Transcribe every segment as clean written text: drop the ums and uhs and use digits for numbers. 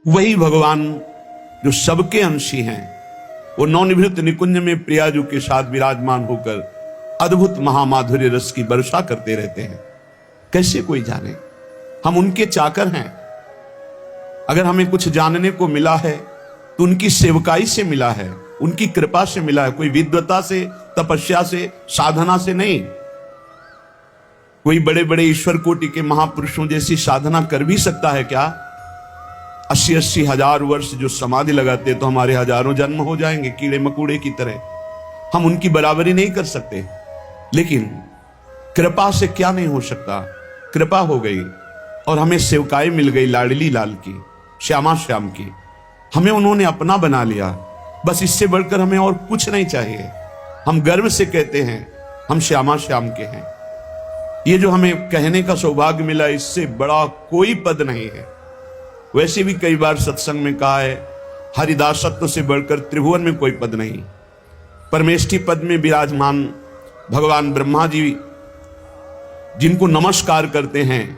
वही भगवान जो सबके अंशी हैं, वो नवनिभृत निकुंज में प्रियाजू के साथ विराजमान होकर अद्भुत महामाधुर्य रस की वर्षा करते रहते हैं। कैसे कोई जाने, हम उनके चाकर हैं। अगर हमें कुछ जानने को मिला है तो उनकी सेवकाई से मिला है, उनकी कृपा से मिला है। कोई विद्वता से, तपस्या से, साधना से नहीं। कोई बड़े बड़े ईश्वर कोटि के महापुरुषों जैसी साधना कर भी सकता है क्या? 80-80 हजार वर्ष जो समाधि लगाते तो हमारे हजारों जन्म हो जाएंगे कीड़े मकोड़े की तरह। हम उनकी बराबरी नहीं कर सकते, लेकिन कृपा से क्या नहीं हो सकता। कृपा हो गई और हमें सेवकाई मिल गई लाडली लाल की, श्यामा श्याम की। हमें उन्होंने अपना बना लिया। बस इससे बढ़कर हमें और कुछ नहीं चाहिए। हम गर्व से कहते हैं हम श्यामा श्याम के हैं। ये जो हमें कहने का सौभाग्य मिला, इससे बड़ा कोई पद नहीं है। वैसे भी कई बार सत्संग में कहा है, हरिदासत्व से बढ़कर त्रिभुवन में कोई पद नहीं। परमेष्ठी पद में विराजमान भगवान ब्रह्मा जी जिनको नमस्कार करते हैं,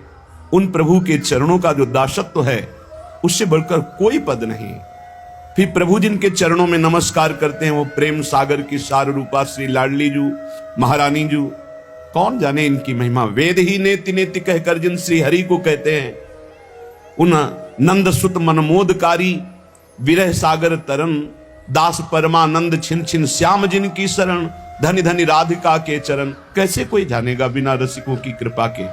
उन प्रभु के चरणों का जो दासत्व है, उससे बढ़कर कोई पद नहीं। फिर प्रभु जिनके चरणों में नमस्कार करते हैं, वो प्रेम सागर की सार रूपा श्री लाडली जू, महारानी जू। कौन जाने इनकी महिमा। वेद ही नेति नेति कहकर जिन श्री हरि को कहते हैं, उन नंद सुत मनमोदकारी विरह सागर तरन, दास परमानंद छिन छिन श्याम जिनकी शरण, धनी धनी राधिका के चरण। कैसे कोई जानेगा बिना रसिकों की कृपा के।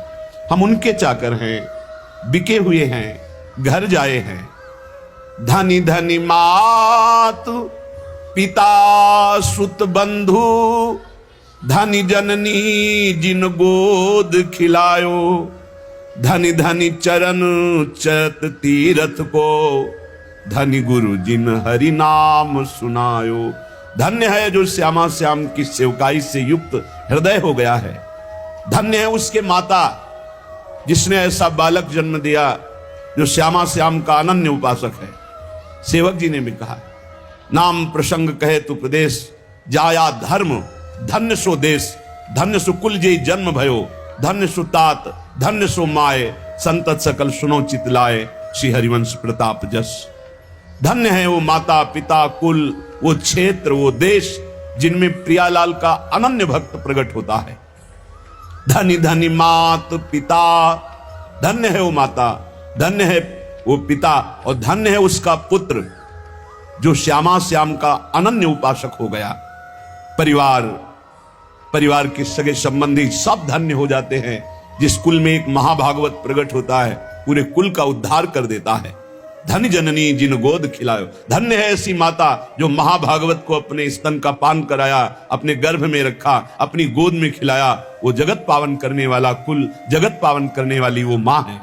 हम उनके चाकर हैं, बिके हुए हैं, घर जाए हैं। धनी धनी मात पिता सुत बंधु, धनी जननी जिन गोद खिलायो, धनी धनी चरण चरत तीरथ को, धनी गुरु जिन हरि नाम सुनायो। धन्य है जो श्यामा श्याम की सेवकाई से युक्त हृदय हो गया है। धन्य है उसके माता जिसने ऐसा बालक जन्म दिया जो श्यामा श्याम का अनन्य उपासक है। सेवक जी ने भी कहा, नाम प्रसंग कहे तु प्रदेश, जाया धर्म धन्य सो देश, धन्य सो कुल जय जन्म भयो, धन्य सो तात धन्य सो माए, संतत सकल सुनो चितलाए, श्री हरिवंश प्रताप जस। धन्य है वो माता पिता कुल, वो क्षेत्र, वो देश जिनमें प्रियालाल का अनन्य भक्त प्रकट होता है। धनी धनी मात पिता, धन्य है वो माता, धन्य है वो पिता, और धन्य है उसका पुत्र जो श्यामा श्याम का अनन्य उपासक हो गया। परिवार के सगे संबंधी सब धन्य हो जाते हैं। जिस कुल में एक महाभागवत प्रकट होता है, पूरे कुल का उद्धार कर देता है। धन्य जननी जिन गोद खिलायो, धन्य है ऐसी माता जो महाभागवत को अपने स्तन का पान कराया, अपने गर्भ में रखा, अपनी गोद में खिलाया। वो जगत पावन करने वाला कुल, जगत पावन करने वाली वो मां है।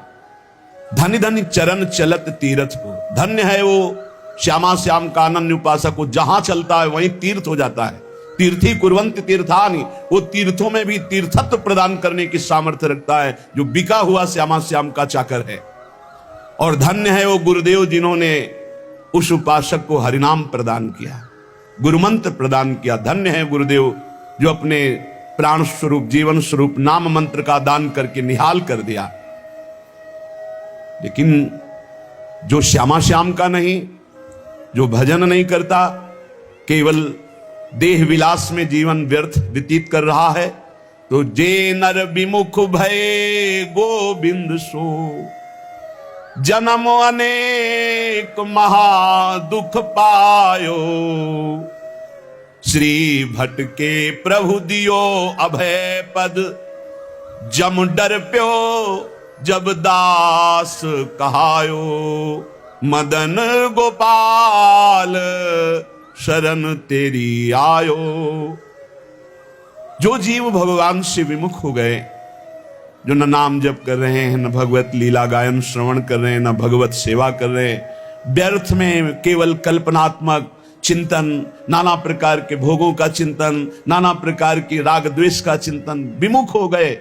धन्य धन्य चरण चलत तीर्थ को, धन्य है वो श्यामा श्याम का अनन्य उपासक को, जहां चलता है वहीं तीर्थ हो जाता है। तीर्थी कुर्वन्ति तीर्थानि, वो तीर्थों में भी तीर्थत्व प्रदान करने की सामर्थ्य रखता है, जो बिका हुआ श्यामा श्याम का चाकर है। और धन्य है वो गुरुदेव जिन्होंने उस उपासक को हरिनाम प्रदान किया, गुरुमंत्र प्रदान किया। धन्य है गुरुदेव जो अपने प्राण स्वरूप, जीवन स्वरूप नाम मंत्र का दान करके निहाल कर दिया। लेकिन जो श्यामा श्याम का नहीं, जो भजन नहीं करता, केवल देह विलास में जीवन व्यर्थ व्यतीत कर रहा है, तो जे नर विमुख भय गोविंद सो, जन्म अनेक महा दुख पायो, श्री भट्ट के प्रभु दियो अभय पद, जम डर प्यो जब दास कहायो, मदन गोपाल शरण तेरी आयो। जो जीव भगवान से विमुख हो गए, जो न नाम जप कर रहे हैं, न भगवत लीला गायन श्रवण कर रहे हैं, न भगवत सेवा कर रहे हैं, व्यर्थ में केवल कल्पनात्मक चिंतन, नाना प्रकार के भोगों का चिंतन, नाना प्रकार की राग द्वेष का चिंतन, विमुख हो गए।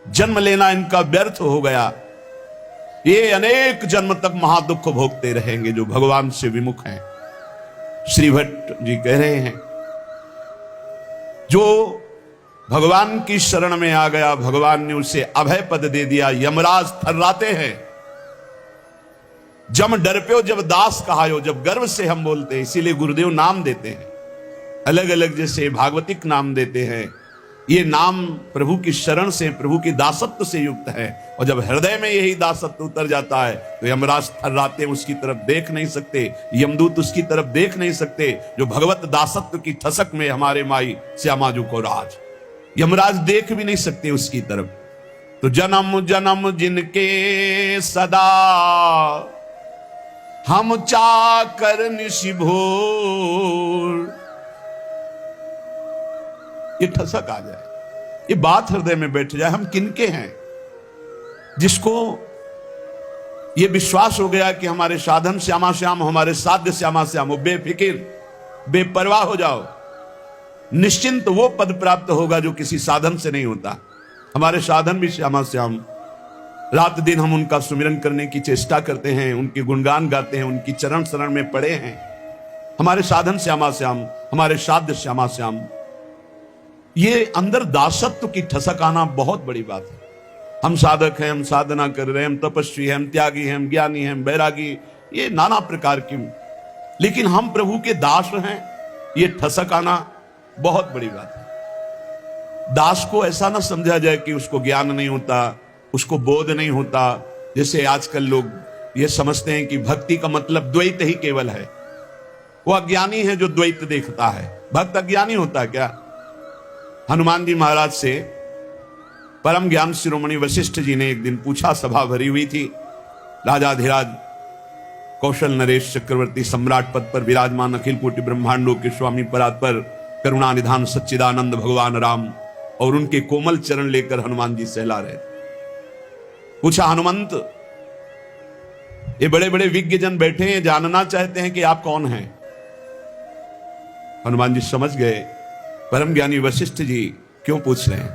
जन्म लेना इनका व्यर्थ हो गया। ये अनेक जन्म तक महादुख भोगते रहेंगे जो भगवान से विमुख हैं। श्री भट्ट जी कह रहे हैं, जो भगवान की शरण में आ गया, भगवान ने उसे अभय पद दे दिया। यमराज थर्राते हैं, जम डर पे जब दास कहायो, जब गर्व से हम बोलते हैं, इसीलिए गुरुदेव नाम देते हैं अलग अलग, जैसे भागवतिक नाम देते हैं। ये नाम प्रभु की शरण से, प्रभु की दासत्व से युक्त है। और जब हृदय में यही दासत्व उतर जाता है तो यमराज थर्राते उसकी तरफ देख नहीं सकते, यमदूत उसकी तरफ देख नहीं सकते। जो भगवत दासत्व की ठसक में हमारे माई श्यामाजू को राज, यमराज देख भी नहीं सकते उसकी तरफ। तो जन्म जन्म जिनके सदा हम चाकर निशिभोर, ये ठसक आ जाए, ये बात हृदय में बैठ जाए, हम किनके हैं। जिसको ये विश्वास हो गया कि हमारे साधन श्यामा श्याम, हमारे साध्य श्यामा श्याम, वो बेफिक्र बेपरवाह हो जाओ, निश्चिंत वो पद प्राप्त होगा जो किसी साधन से नहीं होता। हमारे साधन भी श्यामा श्याम, रात दिन हम उनका सुमिरन करने की चेष्टा करते हैं, उनके गुणगान गाते हैं, उनकी चरण शरण में पड़े हैं। हमारे साधन श्यामा श्याम, हमारे साध्य श्यामा श्याम। ये अंदर दासत्व की ठसक आना बहुत बड़ी बात है। हम साधक हैं, हम साधना कर रहे हैं, हम तपस्वी हैं, हम त्यागी हैं, हम ज्ञानी हैं, हम बैरागी, ये नाना प्रकार की, लेकिन हम प्रभु के दास हैं, ये ठसक आना बहुत बड़ी बात है। दास को ऐसा ना समझा जाए कि उसको ज्ञान नहीं होता, उसको बोध नहीं होता। जैसे आजकल लोग ये समझते हैं कि भक्ति का मतलब द्वैत ही केवल है। वो अज्ञानी है जो द्वैत देखता है। भक्त अज्ञानी होता है क्या? हनुमान जी महाराज से परम ज्ञान शिरोमणि वशिष्ठ जी ने एक दिन पूछा, सभा भरी हुई थी, राजाधिराज कौशल नरेश चक्रवर्ती सम्राट पद पर विराजमान अखिल कोटि ब्रह्मांडों के स्वामी परात्पर करुणा निधान सच्चिदानंद भगवान राम और उनके कोमल चरण लेकर हनुमान जी सहला रहे थे। पूछा, हनुमंत, ये बड़े बड़े विज्ञ जन बैठे हैं, जानना चाहते हैं कि आप कौन हैं। हनुमान जी समझ गए परम ज्ञानी वशिष्ठ जी क्यों पूछ रहे हैं।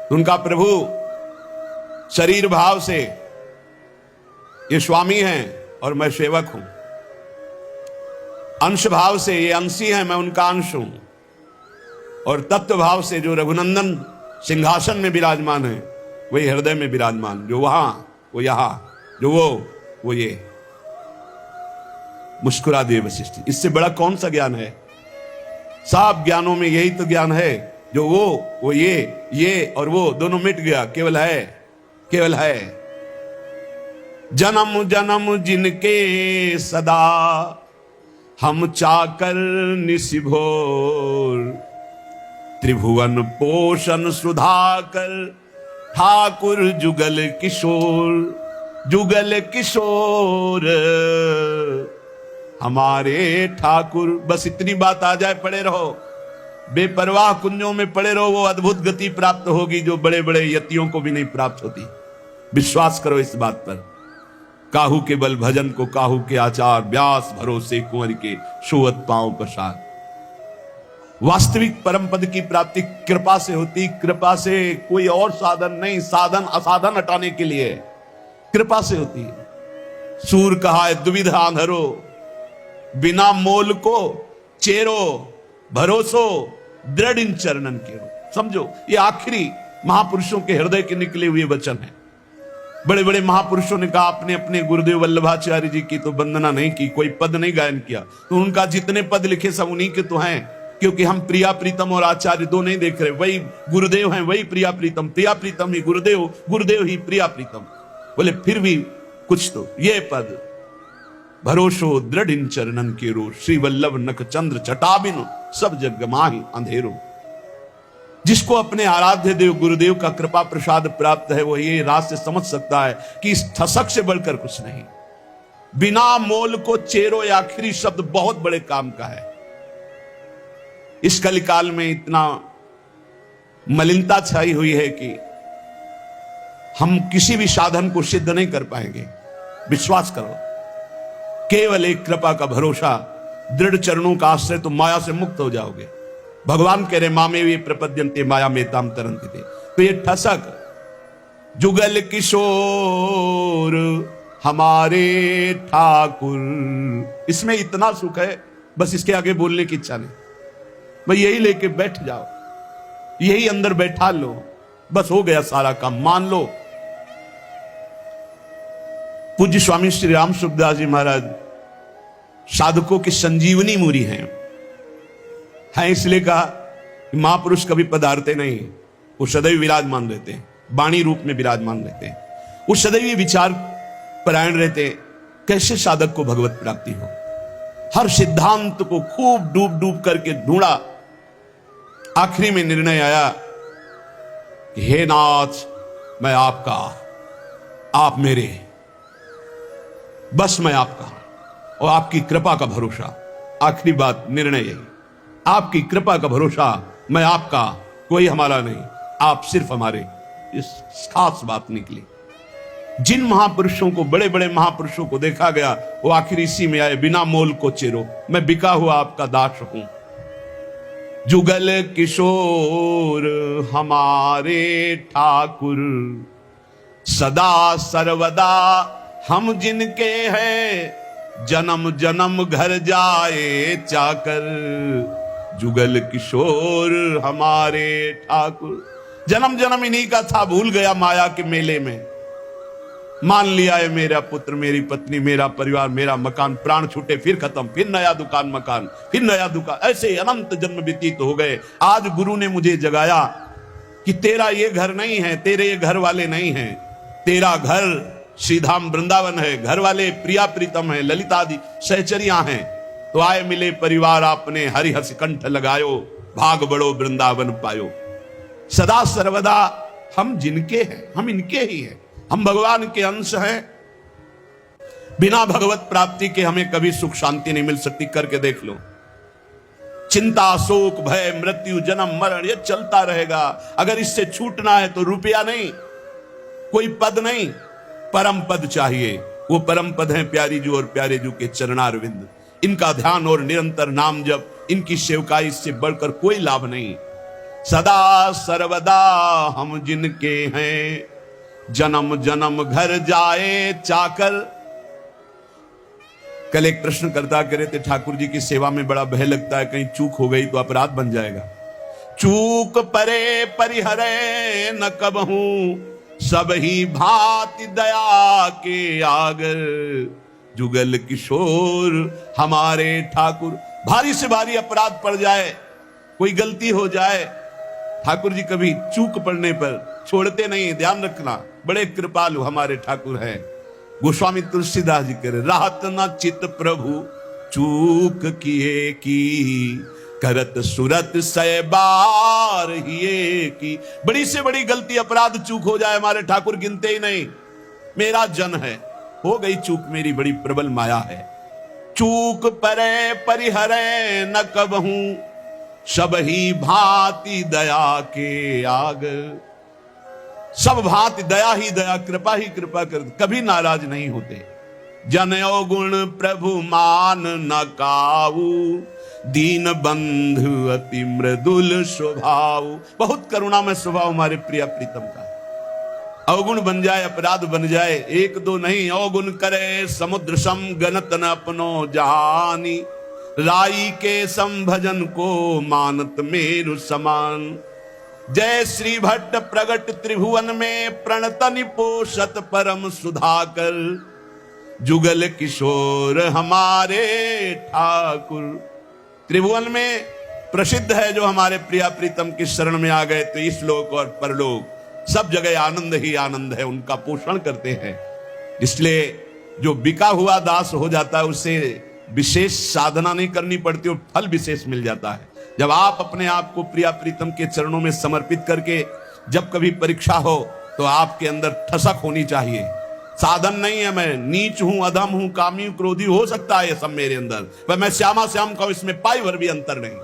तो उनका प्रभु शरीर भाव से ये स्वामी हैं और मैं सेवक हूं, अंश भाव से ये अंशी हैं, मैं उनका अंश हूं, और तत्व भाव से जो रघुनंदन सिंहासन में विराजमान है वही हृदय में विराजमान, जो वहां वो यहां, जो वो ये। मुस्कुरा दिए वशिष्ठ। इससे बड़ा कौन सा ज्ञान है? सब ज्ञानों में यही तो ज्ञान है, जो वो ये और वो दोनों मिट गया, केवल है, केवल है। जन्म जन्म जिनके सदा हम चाकर निशिभोर, त्रिभुवन पोषण सुधाकर ठाकुर जुगल किशोर, जुगल किशोर हमारे ठाकुर। बस इतनी बात आ जाए, पड़े रहो, बेपरवाह कुंजों में पड़े रहो, वो अद्भुत गति प्राप्त होगी जो बड़े बड़े यतियों को भी नहीं प्राप्त होती। विश्वास करो इस बात पर। काहू के बल भजन को काहू के आचार, व्यास भरोसे कुंवर के सोवत पांव पसार। वास्तविक परम पद की प्राप्ति कृपा से होती, कृपा से, कोई और साधन नहीं। साधन असाधन हटाने के लिए कृपा से होती है। सूर कहा है दुविधा आंधरो, बिना मोल को चेरो, भरोसो दृढ़ इन चरणन केरो। समझो, ये आखिरी महापुरुषों के हृदय के निकले हुए वचन हैं। बड़े बड़े महापुरुषों ने कहा, अपने अपने गुरुदेव वल्लभाचार्य जी की तो वंदना नहीं की, कोई पद नहीं गायन किया, तो उनका जितने पद लिखे सब उन्हीं के तो हैं, क्योंकि हम प्रिया प्रीतम और आचार्य दो नहीं देख रहे। वही गुरुदेव हैं, वही प्रिया प्रीतम, प्रिया प्रीतम ही गुरुदेव, गुरुदेव ही प्रिया प्रीतम। बोले फिर भी कुछ तो, ये पद भरोसो दृढ़ इन चरणन केरो, श्री वल्लभ नख चंद्र चटाबिन सब जग माहि अंधेरो। जिसको अपने आराध्य देव गुरुदेव का कृपा प्रसाद प्राप्त है, वो ये रात से समझ सकता है कि इस ठसक से बढ़कर कुछ नहीं। बिना मोल को चेरो, ये आखिरी शब्द बहुत बड़े काम का है। इस कलिकाल में इतना मलिनता छाई हुई है कि हम किसी भी साधन को सिद्ध नहीं कर पाएंगे। विश्वास करो, केवल एक कृपा का भरोसा, दृढ़ चरणों का आश्रय, तो माया से मुक्त हो जाओगे। भगवान कह रहे मामे वे प्रपद्यन्ते माया में ताम तरंति थे। तो ये ठसक, जुगल किशोर हमारे ठाकुर, इसमें इतना सुख है, बस इसके आगे बोलने की इच्छा नहीं। भाई यही लेके बैठ जाओ, यही अंदर बैठा लो, बस हो गया सारा काम। मान लो पूज्य स्वामी श्री राम सुखदास जी महाराज साधकों की संजीवनी मूरी हैं। इसलिए कहा कि महापुरुष कभी पधारते नहीं, वो सदैव विराजमान रहते हैं, वाणी रूप में विराजमान रहते हैं, वो सदैव विचार परायण रहते हैं। कैसे साधक को भगवत प्राप्ति हो, हर सिद्धांत को खूब डूब डूब करके ढूंढा। आखिरी में निर्णय आया कि हे नाथ, मैं आपका, आप मेरे, बस मैं आपका और आपकी कृपा का भरोसा। आखिरी बात, निर्णय यही, आपकी कृपा का भरोसा, मैं आपका, कोई हमारा नहीं, आप सिर्फ हमारे। इस खास बात निकली। जिन महापुरुषों को, बड़े बड़े महापुरुषों को देखा गया, वो आखिर इसी में आए, बिना मोल को चेरो, मैं बिका हुआ आपका दास हूं। जुगल किशोर हमारे ठाकुर, सदा सर्वदा हम जिनके हैं, जन्म जन्म घर जाए चाकर। जुगल किशोर हमारे ठाकुर, जन्म जन्म इन्हीं का था, भूल गया माया के मेले में। मान लिया है मेरा पुत्र, मेरी पत्नी, मेरा परिवार, मेरा मकान, प्राण छूटे फिर खत्म, फिर नया दुकान मकान, फिर नया दुकान, ऐसे अनंत जन्म व्यतीत हो गए। आज गुरु ने मुझे जगाया कि तेरा ये घर नहीं है, तेरे ये घर वाले नहीं हैं, तेरा घर श्रीधाम वृंदावन है, घर वाले प्रिया प्रीतम है, ललिता आदि सहचरियां हैं। तो आए मिले परिवार आपने, हरि हस कंठ लगायो, भाग बड़ो वृंदावन पायो। सदा सर्वदा हम जिनके हैं, हम इनके ही हैं, हम भगवान के अंश हैं। बिना भगवत प्राप्ति के हमें कभी सुख शांति नहीं मिल सकती। करके देख लो, चिंता, शोक, भय, मृत्यु, जन्म मरण, ये चलता रहेगा। अगर इससे छूटना है तो रुपया नहीं, कोई पद नहीं, परम पद चाहिए। वो परम पद है प्यारी जू और प्यारे जू के चरणारविंद। इनका ध्यान और निरंतर नाम जप, इनकी सेवकाई, इससे बढ़कर कोई लाभ नहीं। सदा सर्वदा हम जिनके हैं, जन्म जन्म घर जाए चाकर। कल एक प्रश्न करता कह रहे थे, ठाकुर जी की सेवा में बड़ा भय लगता है, कहीं चूक हो गई तो अपराध बन जाएगा। चूक परे परिहरे न कबहूं, सब ही भांति दया के आगर। जुगल किशोर हमारे ठाकुर। भारी से भारी अपराध पड़ जाए, कोई गलती हो जाए, ठाकुर जी कभी चूक पड़ने पर छोड़ते नहीं। ध्यान रखना, बड़े कृपालु हमारे ठाकुर हैं। गोस्वामी तुलसीदास जी कह रहे, राहत न चित प्रभु चूक किए की, करत सुरत सै बार हिए की। बड़ी से बड़ी गलती, अपराध, चूक हो जाए, हमारे ठाकुर गिनते ही नहीं। मेरा जन है, हो गई चूक, मेरी बड़ी प्रबल माया है। चूक परे परिहरे न कबहूं, सब ही भांति दया के आग। सब भांति दया ही दया, कृपा ही कृपा कर, कभी नाराज नहीं होते। जनयो गुण प्रभु मान न काऊ, दीन बंधु अति मृदुल स्वभाव। बहुत करुणा में स्वभाव हमारे प्रिया प्रीतम का। अवगुण बन जाए, अपराध बन जाए, एक दो नहीं, अवगुण करे समुद्र सम, गणत न अपनो जहानी। राई के संभजन को मानत मेरु समान। जय श्री भट्ट प्रगट त्रिभुवन में, प्रणतनि पोषत परम सुधाकर। जुगल किशोर हमारे ठाकुर। त्रिभुवन में प्रसिद्ध है जो हमारे प्रिया प्रीतम की शरण में आ गए, तो इस लोक और परलोक सब जगह आनंद ही आनंद है, उनका पोषण करते हैं। इसलिए जो बिका हुआ दास हो जाता है, उसे विशेष साधना नहीं करनी पड़ती और फल विशेष मिल जाता है। जब आप अपने आप को प्रिया प्रीतम के चरणों में समर्पित करके, जब कभी परीक्षा हो तो आपके अंदर ठसक होनी चाहिए। साधन नहीं है, मैं नीच हूं, अधम हूं, कामी हूं, क्रोधी, हो सकता है ये सब मेरे अंदर, पर मैं श्यामा श्याम का, इसमें पाई भर भी अंतर नहीं।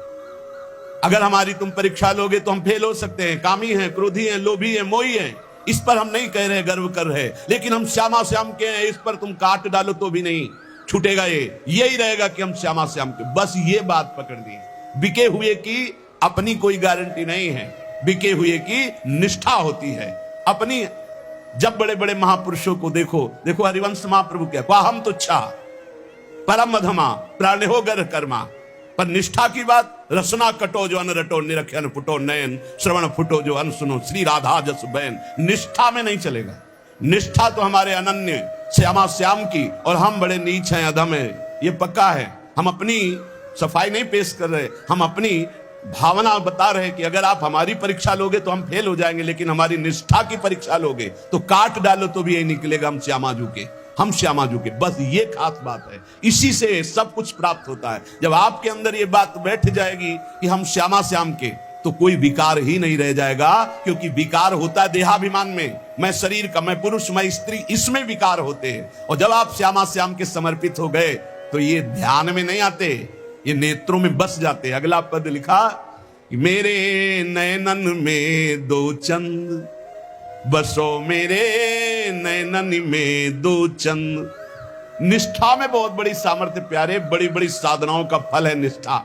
अगर हमारी तुम परीक्षा लोगे तो हम फेल हो सकते हैं, कामी हैं, क्रोधी हैं, लोभी हैं, मोही हैं, इस पर हम नहीं कह रहे, गर्व कर रहे, लेकिन हम श्यामा श्याम के हैं, इस पर तुम काट डालो तो भी नहीं छूटेगा। यही रहेगा कि हम श्यामा श्याम के, बस ये बात पकड़नी है। बिके हुए की अपनी कोई गारंटी नहीं है, बिके हुए की निष्ठा होती है अपनी। जब बड़े बड़े महापुरुषों को देखो, देखो हरिवंश महाप्रभु क्या, हम तुच्छा परम अधमा प्राणेहो गर कर्मा, पर निष्ठा की बात, रसना कटो जो अन रटो, निरखन फुटो नयन, श्रवण फुटो जो अन सुनो, श्री राधा जस बैन। निष्ठा में नहीं चलेगा। निष्ठा तो हमारे अनन्य श्यामा श्याम की, और हम बड़े नीच हैं, अधम हैं, ये पक्का है। हम अपनी सफाई नहीं पेश कर रहे, हम अपनी भावना बता रहे कि अगर आप हमारी परीक्षा लोगे तो हम फेल हो जाएंगे, लेकिन हमारी निष्ठा की परीक्षा लोगे तो काट डालो तो भी यही निकलेगा, हम श्यामाजू के, हम श्यामाजू के। बस ये खास बात है, इसी से सब कुछ प्राप्त होता है। जब आपके अंदर ये बात बैठ जाएगी कि हम श्यामा श्याम के, तो कोई विकार ही नहीं रह जाएगा, क्योंकि विकार होता है देहाभिमान में, मैं शरीर का, मैं पुरुष, मैं स्त्री, इसमें विकार होते हैं। और जब आप श्यामा श्याम के समर्पित हो गए तो ये ध्यान में नहीं आते, ये नेत्रों में बस जाते। अगला पद लिखा, मेरे नयनन में दो चंद बसो, मेरे नयनन में दो चंद। निष्ठा में बहुत बड़ी सामर्थ्य प्यारे, बड़ी बड़ी साधनाओं का फल है निष्ठा।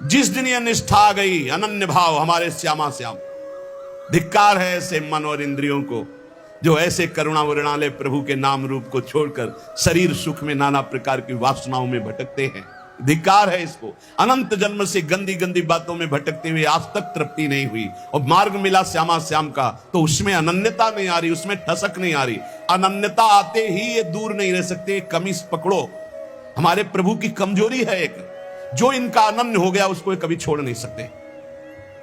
जिस दिन यह निष्ठा आ गई, अनन्य भाव हमारे श्यामा श्याम, धिक्कार है ऐसे मन और इंद्रियों को जो ऐसे करुणा वरुणालय प्रभु के नाम रूप को छोड़कर शरीर सुख में नाना प्रकार की वासनाओं में भटकते हैं। धिक्कार है इसको। अनंत जन्म से गंदी गंदी बातों में भटकते हुए आज तक तृप्ति नहीं हुई, और मार्ग मिला श्यामा श्याम का, तो उसमें अनन्यता नहीं आ रही, उसमें ठसक नहीं आ रही। अनन्यता आते ही ये दूर नहीं रह सकते। कमीज पकड़ो, हमारे प्रभु की कमजोरी है एक, जो इनका अनन्य हो गया उसको कभी छोड़ नहीं सकते।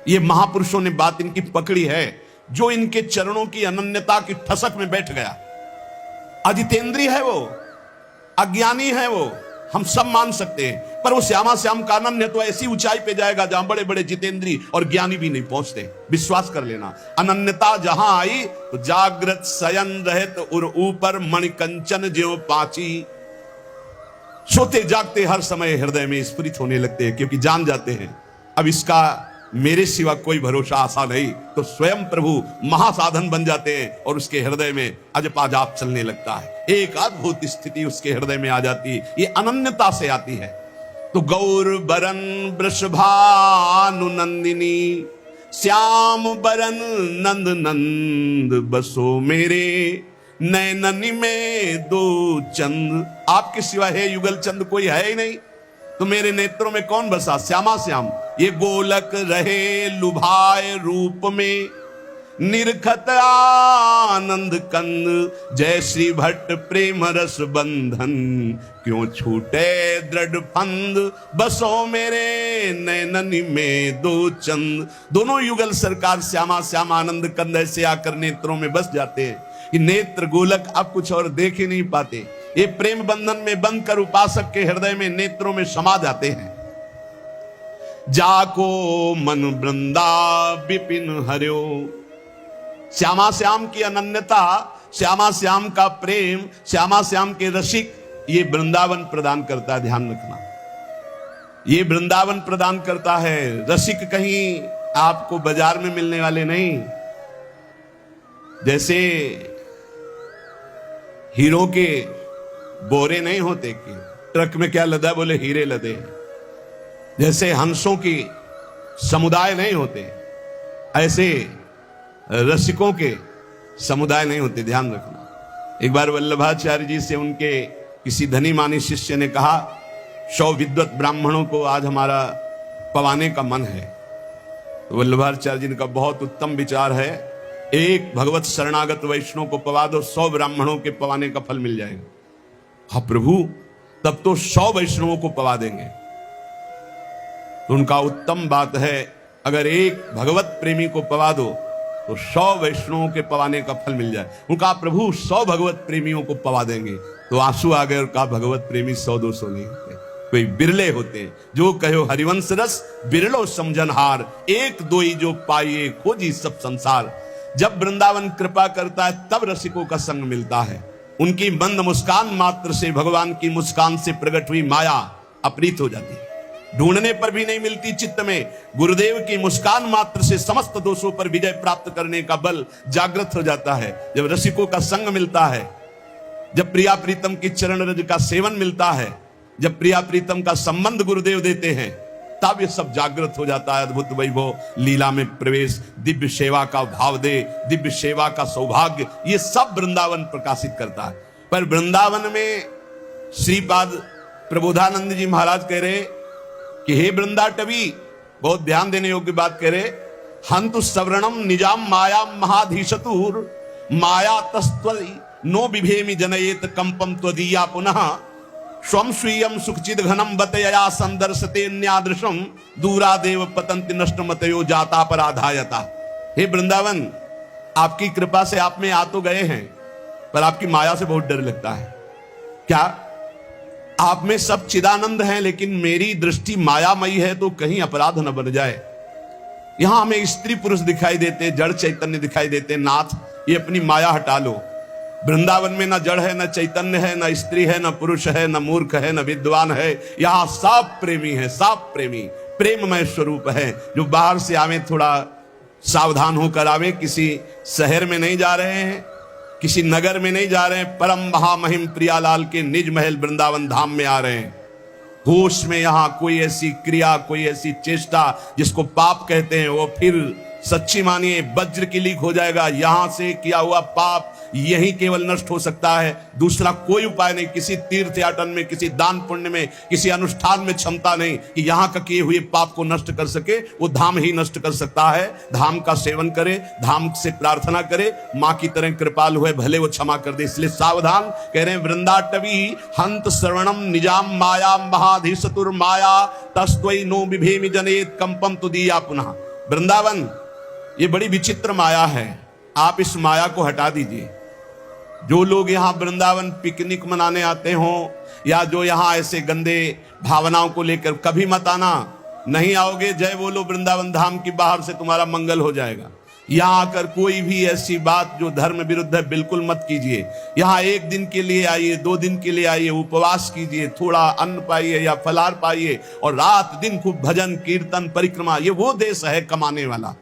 ये महापुरुषों ने बात इनकी पकड़ी है, जो इनके चरणों की अनन्यता की ठसक में बैठ गया। अजितेंद्रिय है वो, अज्ञानी है वो, हम सब मान सकते हैं, पर वो श्यामा श्याम का अनन्य तो ऐसी ऊंचाई पे जाएगा जहां बड़े बड़े जितेंद्री और ज्ञानी भी नहीं पहुंचते। विश्वास कर लेना, अनन्यता जहां आई तो जागृत शयन रहत और ऊपर मणिकंचन ज्यों पाची। सोते जागते हर समय हृदय में स्फुरित होने लगते हैं, क्योंकि जान जाते हैं अब इसका मेरे सिवा कोई भरोसा आशा नहीं, तो स्वयं प्रभु महासाधन बन जाते हैं और उसके हृदय में अजपाजाप चलने लगता है। एक अद्भुत स्थिति उसके हृदय में आ जाती है, ये अनन्यता से आती है। तो गौर बरन वृषभानु नंदिनी, श्याम बरन नंद नंद बसो, मेरे नैननी में दो चंद। आपके सिवा है युगल चंद कोई है ही नहीं, तो मेरे नेत्रों में कौन बसा? श्यामा श्याम। ये गोलक रहे लुभाए रूप में, निरखत आनंद कंद, जय श्री भट्ट प्रेम रस बंधन, क्यों छूटे दृढ़ फंद, बसो मेरे नैननी में दो चंद। दोनों युगल सरकार श्यामा श्याम आनंद कंद ऐसे आकर नेत्रों में बस जाते हैं कि नेत्र गोलक अब कुछ और देख ही नहीं पाते। ये प्रेम बंधन में बंद कर उपासक के हृदय में नेत्रों में समा जाते हैं। जाको मन वृंदा विपिन हरियो, श्यामा श्याम की अनन्यता, श्यामा श्याम का प्रेम, श्यामा श्याम के रसिक, ये वृंदावन प्रदान करता है। ध्यान रखना, ये वृंदावन प्रदान करता है। रसिक कहीं आपको बाजार में मिलने वाले नहीं। जैसे हीरो के बोरे नहीं होते कि ट्रक में क्या लदा, बोले हीरे लदे। जैसे हंसों की समुदाय नहीं होते, ऐसे रसिकों के समुदाय नहीं होते। ध्यान रखना। एक बार वल्लभाचार्य जी से उनके किसी धनी मानी शिष्य ने कहा, 100 विद्वत ब्राह्मणों को आज हमारा पवाने का मन है। तो वल्लभाचार्य जी ने कहा, बहुत उत्तम विचार है, एक भगवत शरणागत वैष्णव को पवा दो, 100 ब्राह्मणों के पवाने का फल मिल जाएगा। हाँ प्रभु, तब तो 100 वैष्णवों को पवा देंगे। तो उनका उत्तम बात है, अगर एक भगवत प्रेमी को पवा दो तो 100 वैष्णवों के पवाने का फल मिल जाए। उनका प्रभु 100 भगवत प्रेमियों को पवा देंगे। तो आंसू आ गए और कहा, भगवत प्रेमी 100-200 नहीं होते, कोई बिरले होते हैं। जो कहो हरिवंश रस बिरलो समझनहार, एक दोई जो पाइए खोजी सब संसार। जब वृंदावन कृपा करता है तब रसिकों का संग मिलता है। उनकी मंद मुस्कान मात्र से भगवान की मुस्कान से प्रकट हुई माया अपरीत हो जाती है, ढूंढने पर भी नहीं मिलती चित्त में। गुरुदेव की मुस्कान मात्र से समस्त दोषों पर विजय प्राप्त करने का बल जागृत हो जाता है। जब रसिकों का संग मिलता है, जब प्रिया प्रीतम की चरण रज का सेवन मिलता है, जब प्रिया प्रीतम का संबंध गुरुदेव देते हैं, तब ये सब जागृत हो जाता है। अद्भुत वैभव, लीला में प्रवेश, दिव्य सेवा का भाव दे, दिव्य सेवा का सौभाग्य, ये सब वृंदावन प्रकाशित करता है। पर वृंदावन में श्रीपाद प्रबोधानंद जी महाराज कह रहे कि हे वृंदाटवी, बहुत ध्यान देने योग्य बात कह रहे, हंतु सवर्णम निजाम माया महाधीशतुर, माया तस्त्वई नो बिभेमि जनयेत कंपम त्वदीया पुनः स्वम स्वीयम सुखचिद घनम बतया संदर्शते न्यादृशम दूरादेव पतंति नष्टमतयो जाता पराधायता। हे वृंदावन, आपकी कृपा से आप में आ तो गए हैं, पर आपकी माया से बहुत डर लगता है। क्या आप में सब चिदानंद हैं, लेकिन मेरी दृष्टि मायामयी है, तो कहीं अपराध न बन जाए। यहां हमें स्त्री पुरुष दिखाई देते, जड़ चैतन्य दिखाई देते। नाथ, ये अपनी माया हटा लो। वृंदावन में न जड़ है, न चैतन्य है, न स्त्री है, न पुरुष है, न मूर्ख है, न विद्वान है। यहां सब प्रेमी है, सब प्रेमी प्रेममय स्वरूप है। जो बाहर से आवे थोड़ा सावधान होकर आवे। किसी शहर में नहीं जा रहे हैं, किसी नगर में नहीं जा रहे हैं, परम महामहिम प्रियालाल के निज महल वृंदावन धाम में आ रहे हैं। होश में यहां कोई ऐसी क्रिया, कोई ऐसी चेष्टा जिसको पाप कहते हैं, वो फिर सच्ची मानिए वज्र की लीक हो जाएगा। यहां से किया हुआ पाप यही केवल नष्ट हो सकता है, दूसरा कोई उपाय नहीं। किसी तीर्थ याटन में, किसी दान पुण्य में, किसी अनुष्ठान में क्षमता नहीं कि यहां का किए हुए पाप को नष्ट कर सके। वो धाम ही नष्ट कर सकता है। धाम का सेवन करे, धाम से प्रार्थना करे, मां की तरह कृपाल हुए, भले वो क्षमा कर दे। इसलिए सावधान कह रहे हैं, वृंदाटवी हंत श्रवणम निजाम माया महाधीशतुर माया तस्त्वई नो बिभेमि जनेत कंपम तुदीया पुनः। वृंदावन, ये बड़ी विचित्र माया है, आप इस माया को हटा दीजिए। जो लोग यहां वृंदावन पिकनिक मनाने आते हों, या जो यहां ऐसे गंदे भावनाओं को लेकर, कभी मत आना। नहीं आओगे, जय बोलो वृंदावन धाम की, बाहर से तुम्हारा मंगल हो जाएगा। यहां आकर कोई भी ऐसी बात जो धर्म विरुद्ध है बिल्कुल मत कीजिए। यहां एक दिन के लिए आइए, 2 दिन के लिए आइए, उपवास कीजिए, थोड़ा अन्न पाइए या फलाहार पाइए, और रात दिन खूब भजन कीर्तन परिक्रमा। ये वो देश है कमाने वाला,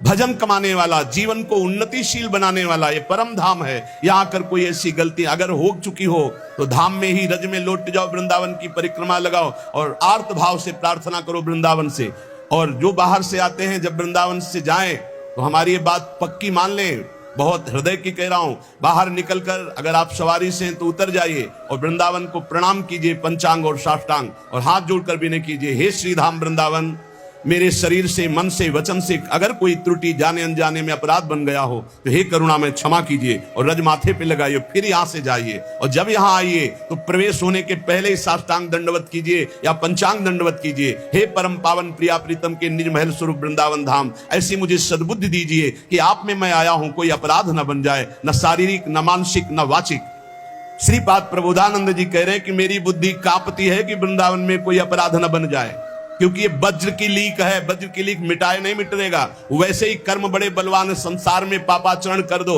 भजन कमाने वाला, जीवन को उन्नतिशील बनाने वाला। ये परम धाम है। यहां आकर कोई ऐसी गलती अगर हो चुकी हो तो धाम में ही रज में लौट जाओ, वृंदावन की परिक्रमा लगाओ और आर्त भाव से प्रार्थना करो वृंदावन से। और जो बाहर से आते हैं, जब वृंदावन से जाएं तो हमारी ये बात पक्की मान लें, बहुत हृदय की कह रहा हूं। बाहर निकलकर अगर आप सवारी से हैं तो उतर जाइए और वृंदावन को प्रणाम कीजिए, पंचांग और साष्टांग, और हाथ जोड़कर विनय कीजिए, हे श्रीधाम वृंदावन, मेरे शरीर से, मन से, वचन से अगर कोई त्रुटि जाने अनजाने में अपराध बन गया हो तो हे करुणा में क्षमा कीजिए, और रज माथे पे लगाइए। फिर यहां से जाइए, और जब यहां आइए तो प्रवेश होने के पहले ही साष्टांग दंडवत कीजिए या पंचांग दंडवत कीजिए। हे परम पावन प्रिया प्रीतम के निज महल स्वरूप वृंदावन धाम, ऐसी मुझे सद्बुद्धि दीजिए कि आप में मैं आया हूं, कोई अपराध न बन जाए, न शारीरिक, न मानसिक, न वाचिक। श्रीपाद प्रबोधानंद जी कह रहे हैं कि मेरी बुद्धि कांपती है कि वृंदावन में कोई अपराध न बन जाए, क्योंकि ये वज्र की लीक है। वज्र की लीक मिटाए नहीं मिटेगा। वैसे ही कर्म बड़े बलवान है। संसार में पापाचरण कर दो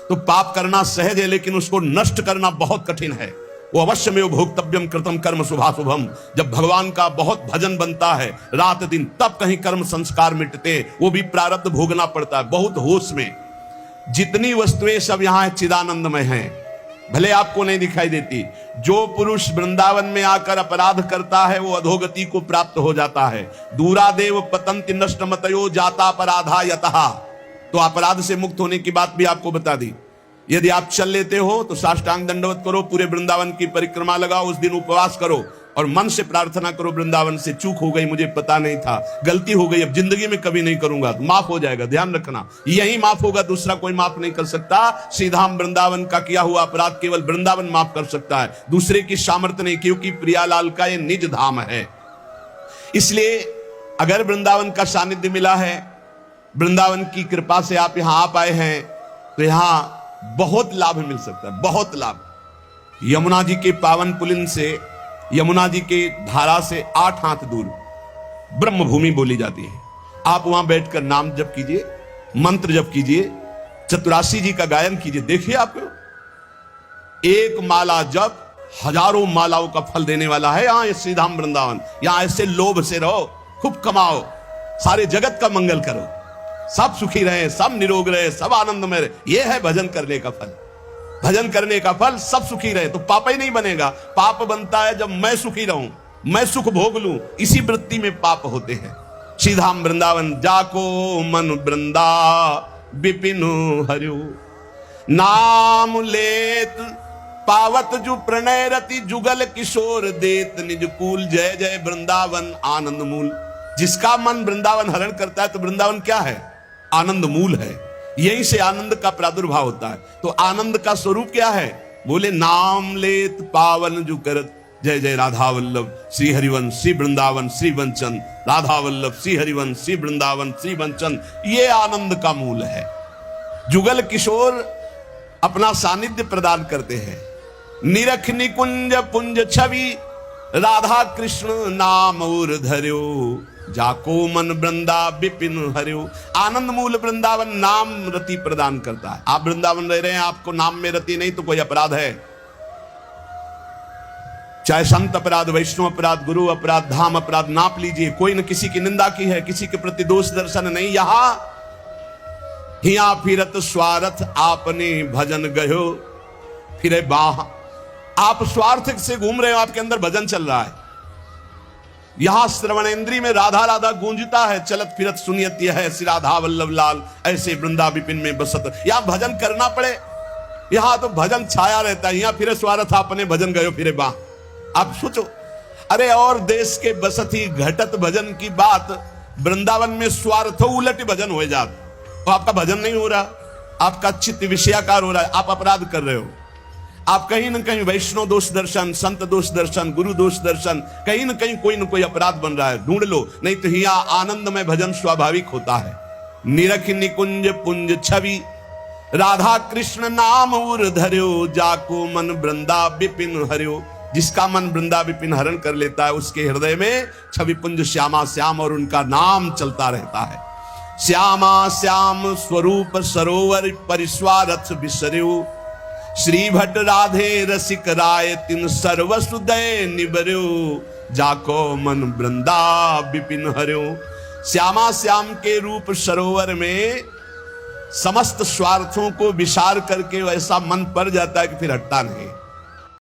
तो पाप करना सहज है, लेकिन उसको नष्ट करना बहुत कठिन है। वो अवश्य में भोक्तव्यम कृतम कर्म शुभाशुभम। जब भगवान का बहुत भजन बनता है रात दिन, तब कहीं कर्म संस्कार मिटते, वो भी प्रारब्ध भोगना पड़ता है। बहुत होश में जितनी वस्तुएं सब यहां चिदानंदमय हैं, भले आपको नहीं दिखाई देती। जो पुरुष वृंदावन में आकर अपराध करता है वो अधोगति को प्राप्त हो जाता है। दूरादेव पतंति नष्टमतयो जाता अपराधा यतः। तो अपराध से मुक्त होने की बात भी आपको बता दी। यदि आप चल लेते हो तो साष्टांग दंडवत करो, पूरे वृंदावन की परिक्रमा लगाओ, उस दिन उपवास करो और मन से प्रार्थना करो, वृंदावन से चूक हो गई, मुझे पता नहीं था, गलती हो गई, अब जिंदगी में कभी नहीं करूंगा, तो माफ हो जाएगा। ध्यान रखना, यही माफ होगा, दूसरा कोई माफ नहीं कर सकता। श्रीधाम वृंदावन का किया हुआ अपराध केवल वृंदावन माफ कर सकता है, दूसरे की सामर्थ्य नहीं, क्योंकि प्रियालाल का ये निज धाम है। इसलिए अगर वृंदावन का सानिध्य मिला है, वृंदावन की कृपा से आप यहां आ पाए हैं, तो यहां बहुत लाभ मिल सकता है, बहुत लाभ। यमुना जी के पावन पुलिन से, यमुना जी के धारा से 8 हाथ दूर ब्रह्म भूमि बोली जाती है। आप वहां बैठकर नाम जप कीजिए, मंत्र जप कीजिए, चतुरासी जी का गायन कीजिए। देखिए, आपको एक माला जप हजारों मालाओं का फल देने वाला है यहां श्रीधाम वृंदावन। यहां ऐसे लोभ से रहो, खूब कमाओ, सारे जगत का मंगल करो, सब सुखी रहे, सब निरोग रहे, सब आनंद में रहे। यह है भजन करने का फल। भजन करने का फल सब सुखी रहे, तो पाप ही नहीं बनेगा। पाप बनता है जब मैं सुखी रहूं, मैं सुख भोग लूं, इसी वृत्ति में पाप होते हैं। श्रीधाम वृंदावन जाको मन वृंदा विपिन हरियो, नाम लेत पावत जु प्रणय रति, जुगल किशोर देत निज कूल। जय जय वृंदावन आनंद मूल। जिसका मन वृंदावन हरण करता है, तो वृंदावन क्या है? आनंद मूल है। यहीं से आनंद का प्रादुर्भाव होता है। तो आनंद का स्वरूप क्या है? बोले नाम लेत पावन जु करत, जय जय राधा वल्लभ श्री हरिवंश श्री वृंदावन श्री वंचन, राधा वल्लभ श्री हरिवंश श्री वृंदावन श्री वंचन, ये आनंद का मूल है। जुगल किशोर अपना सानिध्य प्रदान करते हैं। निरख निकुंज पुंज छवि, राधा कृष्ण नाम और धर्यो, जाको मन वृंदा विपिन हरियो। आनंद मूल वृंदावन नाम रति प्रदान करता है। आप वृंदावन रह रहे हैं, आपको नाम में रति नहीं तो कोई अपराध है? चाहे संत अपराध, वैष्णव अपराध, गुरु अपराध, धाम अपराध, नाप लीजिए। कोई न किसी की निंदा की है, किसी के प्रति दोष दर्शन नहीं। यहां हिया फिरत स्वार्थ आपने भजन गयो, फिरे बाह। आप स्वार्थ से घूम रहे हो, आपके अंदर भजन चल रहा है। यहां श्रवणेंद्री में राधा राधा गूंजता है, चलत फिरत सुनियत है श्री राधा वल्लभ लाल, ऐसे वृंदा विपिन में बसत। यहां भजन करना पड़े, यहां तो भजन छाया रहता है। यहां फिरे स्वार्थ आपने भजन गयो, फिरे बाह। आप सोचो, अरे और देश के बसती घटत भजन की बात, वृंदावन में स्वार्थ उलट भजन हो जात, तो आपका भजन नहीं हो रहा, आपका चित्त विषयाकार हो रहा है, आप अपराध कर रहे हो। आप कहीं न कहीं वैष्णव दोष दर्शन, संत दोष दर्शन, गुरु दोष दर्शन, कहीं न कहीं कोई न कोई अपराध बन रहा है, ढूंढ लो। नहीं तो हिया आनंद में भजन स्वाभाविक होता है। निरख निकुंज पुंज छवि, राधा कृष्ण नाम उर धर्यो, जाको मन वृंदा विपिन हरियो। जिसका मन वृंदा विपिन हरण कर लेता है, उसके हृदय में छवि पुंज श्यामा श्याम और उनका नाम चलता रहता है। श्यामा श्याम स्वरूप सरोवर परिस्वारथ विसर्यो, श्री भट्ट राधे रसिक राय तिन सर्वसुदय निबर्यो, जाको मन वृंदा विपिन हर्यो। श्यामा श्याम के रूप सरोवर में समस्त स्वार्थों को विसार करके ऐसा मन पड़ जाता है कि फिर हटता नहीं।